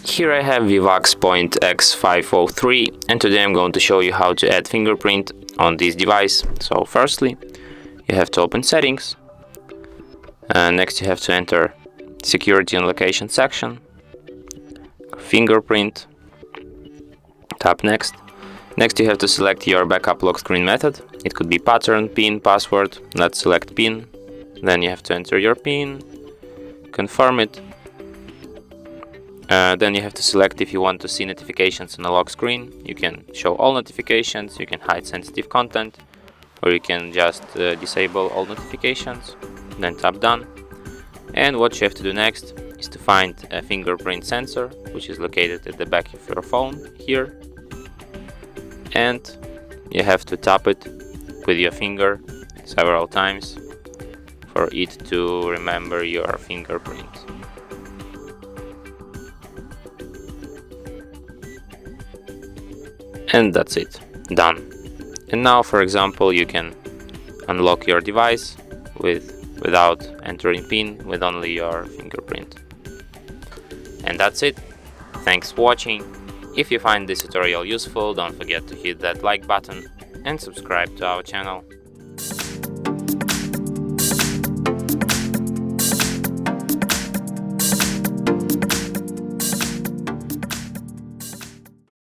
Here I have VIVAX Point X503, and today I'm going to show you how to add fingerprint on this device. So firstly, you have to open Settings, and next you have to enter Security and Location section, Fingerprint, tap Next. Next you have to select your backup lock screen method. It could be pattern, PIN, password. Let's select PIN. Then you have to enter your PIN, confirm it. Then you have to select if you want to see notifications on the lock screen. You can show all notifications, you can hide sensitive content, or you can just disable all notifications. Then tap Done. And what you have to do next is to find a fingerprint sensor, which is located at the back of your phone here. And you have to tap it with your finger several times for it to remember your fingerprint. And that's it, done. And now, for example, you can unlock your device without entering PIN, with only your fingerprint. And that's it. Thanks for watching. If you find this tutorial useful, don't forget to hit that like button and subscribe to our channel.